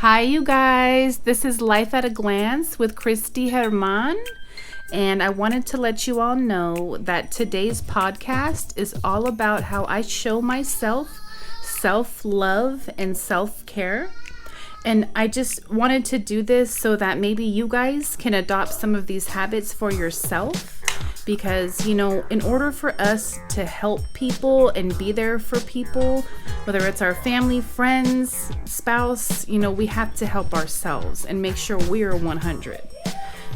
Hi, you guys. This is Life at a Glance with Christy Herman. And I wanted to let you all know that today's podcast is all about how I show myself self-love and self-care. And I just wanted to do this so that maybe you guys can adopt some of these habits for yourself. Because, in order for us to help people and be there for people, whether it's our family, friends, spouse, we have to help ourselves and make sure we're 100,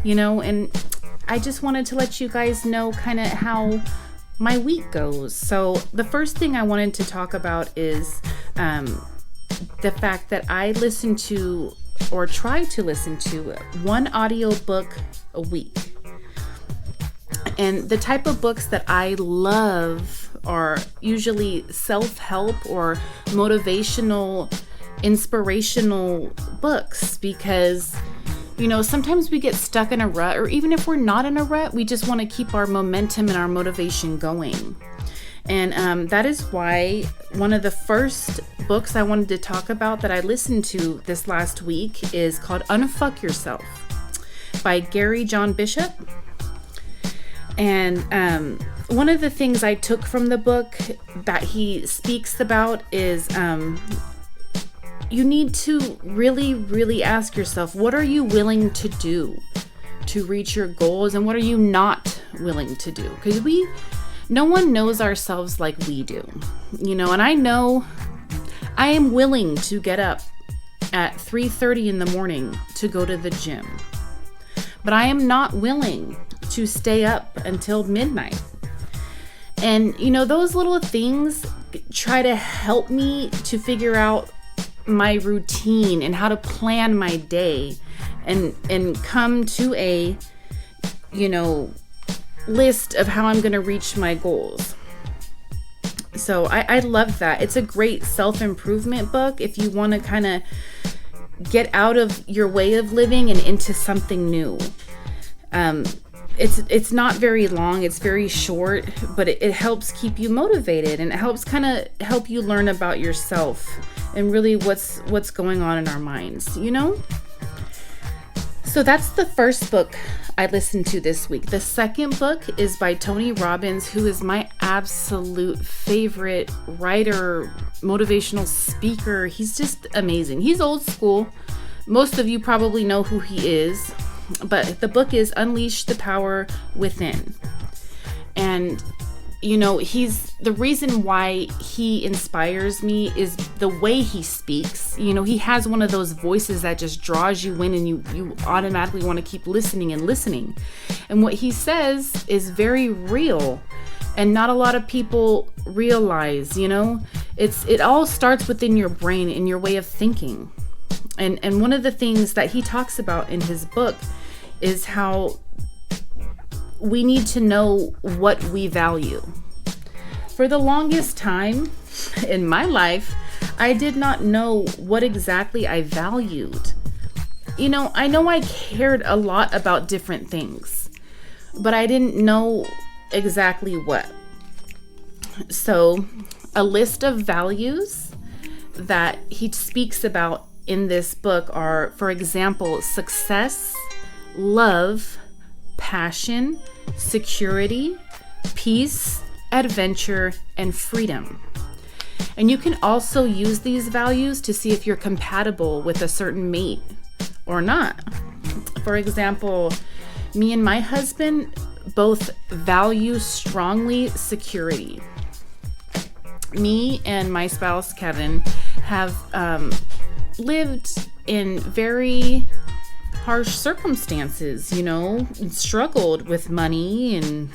and I just wanted to let you guys know kind of how my week goes. So the first thing I wanted to talk about is the fact that I listen to or try to listen to one audiobook a week. And the type of books that I love are usually self-help or motivational, inspirational books because, sometimes we get stuck in a rut, or even if we're not in a rut, we just want to keep our momentum and our motivation going. And that is why one of the first books I wanted to talk about that I listened to this last week is called Unfuck Yourself by Gary John Bishop. And one of the things I took from the book that he speaks about is you need to really, really ask yourself, what are you willing to do to reach your goals, and what are you not willing to do? Because no one knows ourselves like we do, and I know I am willing to get up at 3:30 in the morning to go to the gym, but I am not willing to stay up until midnight. And those little things try to help me to figure out my routine and how to plan my day and come to a list of how I'm going to reach my goals. So I love that. It's a great self-improvement book if you want to kind of get out of your way of living and into something new. It's not very long, it's very short, but it helps keep you motivated, and it helps kind of help you learn about yourself and really what's going on in our minds, So that's the first book I listened to this week. The second book is by Tony Robbins, who is my absolute favorite writer, motivational speaker. He's just amazing. He's old school. Most of you probably know who he is. But the book is Unleash the Power Within. And, he's the reason why he inspires me is the way he speaks. He has one of those voices that just draws you in, and you automatically want to keep listening and listening. And what he says is very real, and not a lot of people realize, it all starts within your brain and your way of thinking. And one of the things that he talks about in his book is how we need to know what we value. For the longest time in my life, I did not know what exactly I valued. I know I cared a lot about different things, but I didn't know exactly what. So, a list of values that he speaks about in this book are, for example, success, love, passion, security, peace, adventure, and freedom. And you can also use these values to see if you're compatible with a certain mate or not. For example, me and my husband both value strongly security. Me and my spouse, Kevin, have lived in very harsh circumstances, and struggled with money and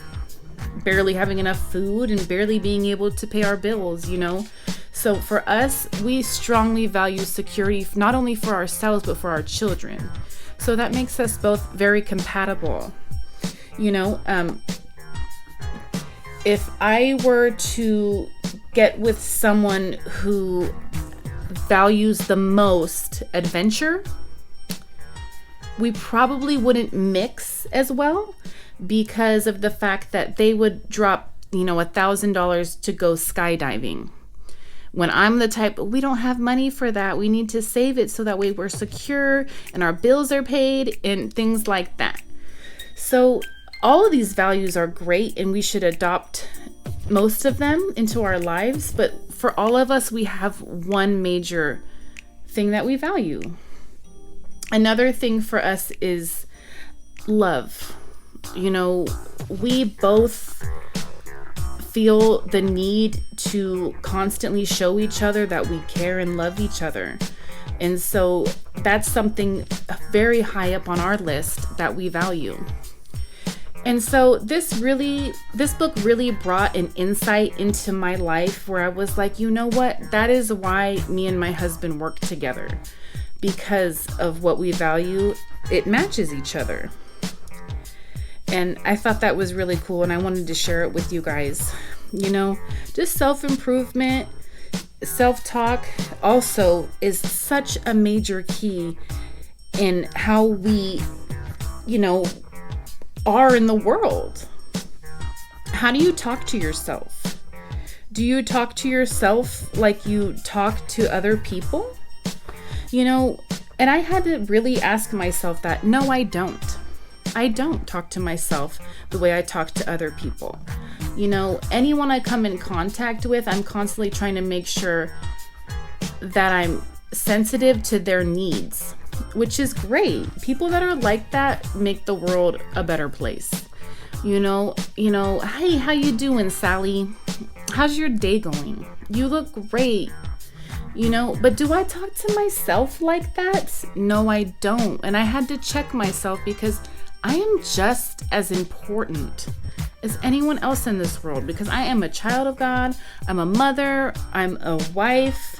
barely having enough food and barely being able to pay our bills, So for us, we strongly value security, not only for ourselves, but for our children. So that makes us both very compatible. If I were to get with someone who values the most adventure, we probably wouldn't mix as well because of the fact that they would drop, $1,000 to go skydiving. When I'm the type, we don't have money for that. We need to save it so that way we're secure and our bills are paid and things like that. So all of these values are great and we should adopt most of them into our lives. But for all of us, we have one major thing that we value. Another thing for us is love. We both feel the need to constantly show each other that we care and love each other. And so that's something very high up on our list that we value. And so this book really brought an insight into my life where I was like, you know what? That is why me and my husband work together. Because of what we value, it matches each other. And I thought that was really cool, and I wanted to share it with you guys. Just self-improvement, self-talk also is such a major key in how we, are in the world. How do you talk to yourself? Do you talk to yourself like you talk to other people? And I had to really ask myself that. No, I don't. I don't talk to myself the way I talk to other people. Anyone I come in contact with, I'm constantly trying to make sure that I'm sensitive to their needs, which is great. People that are like that make the world a better place. Hey, how you doing, Sally? How's your day going? You look great. But do I talk to myself like that? No, I don't. And I had to check myself because I am just as important as anyone else in this world because I am a child of God. I'm a mother. I'm a wife.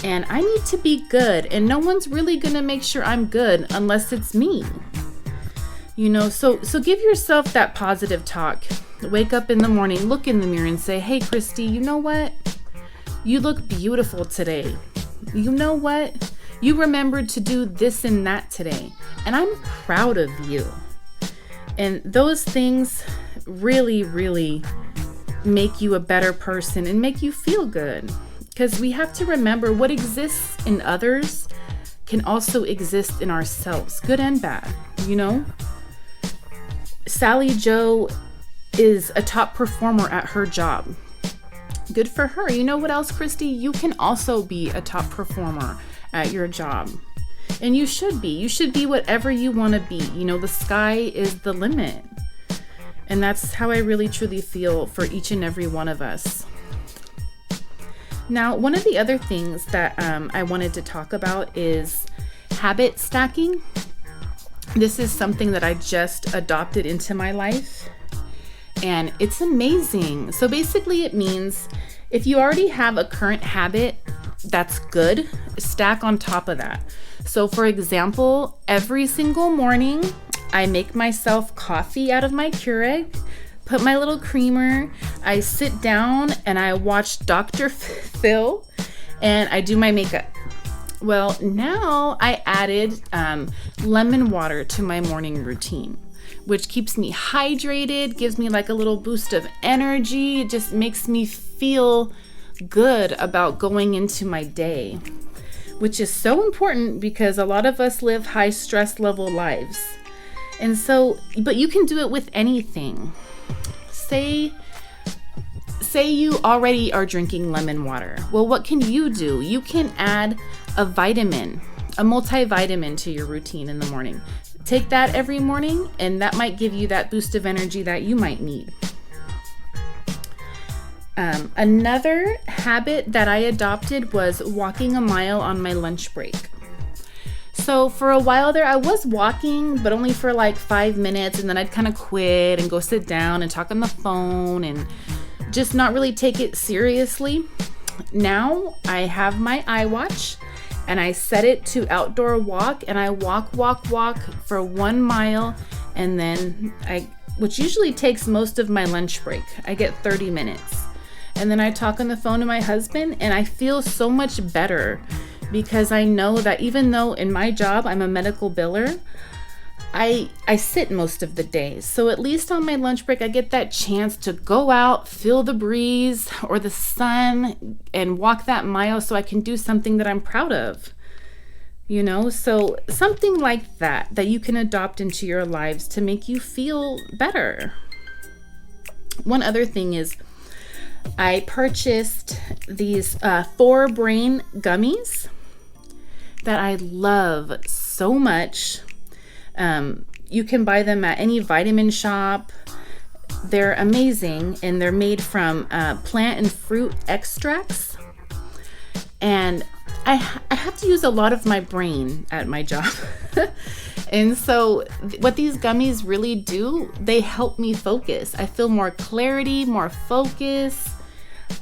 And I need to be good. And no one's really going to make sure I'm good unless it's me. So give yourself that positive talk. Wake up in the morning, look in the mirror and say, hey, Christy, you know what? You look beautiful today. You know what? You remembered to do this and that today. And I'm proud of you. And those things really, really make you a better person and make you feel good. Because we have to remember what exists in others can also exist in ourselves, good and bad, Sally Joe is a top performer at her job. Good for her. You know what else, Christy? You can also be a top performer at your job. And you should be. You should be whatever you want to be. The sky is the limit. And that's how I really truly feel for each and every one of us. Now, one of the other things that I wanted to talk about is habit stacking. This is something that I just adopted into my life. And it's amazing. So basically it means if you already have a current habit that's good, stack on top of that. So for example, every single morning, I make myself coffee out of my Keurig, put my little creamer, I sit down and I watch Dr. Phil and I do my makeup. Well, now I added lemon water to my morning routine, which keeps me hydrated, gives me like a little boost of energy. It just makes me feel good about going into my day, which is so important because a lot of us live high stress level lives. And so, but you can do it with anything. Say you already are drinking lemon water. Well, what can you do? You can add a vitamin, a multivitamin to your routine in the morning. Take that every morning, and that might give you that boost of energy that you might need. Another habit that I adopted was walking a mile on my lunch break. So for a while there, I was walking, but only for like 5 minutes, and then I'd kind of quit and go sit down and talk on the phone and just not really take it seriously. Now I have my iWatch and I set it to outdoor walk, and I walk for 1 mile, and then which usually takes most of my lunch break. I get 30 minutes. And then I talk on the phone to my husband, and I feel so much better because I know that even though in my job I'm a medical biller, I sit most of the day. So at least on my lunch break, I get that chance to go out, feel the breeze or the sun, and walk that mile so I can do something that I'm proud of. So something like that you can adopt into your lives to make you feel better. One other thing is I purchased these 4 brain gummies that I love so much. You can buy them at any vitamin shop. They're amazing, and they're made from plant and fruit extracts. And I have to use a lot of my brain at my job. And so what these gummies really do, they help me focus. I feel more clarity, more focus.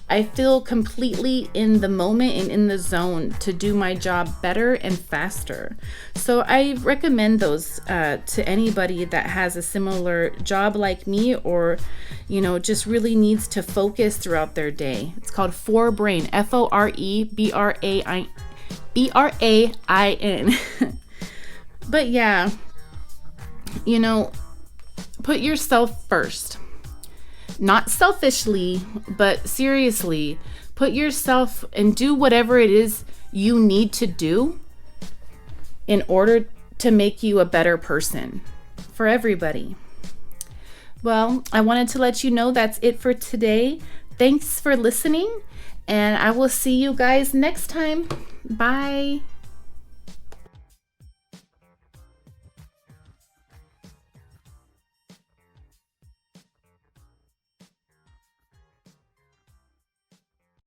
I feel completely in the moment and in the zone to do my job better and faster. So I recommend those to anybody that has a similar job like me, or just really needs to focus throughout their day. It's called 4Brain, FOREBRAIN. But yeah, put yourself first. Not selfishly, but seriously, put yourself and do whatever it is you need to do in order to make you a better person for everybody. Well, I wanted to let you know that's it for today. Thanks for listening, and I will see you guys next time. Bye.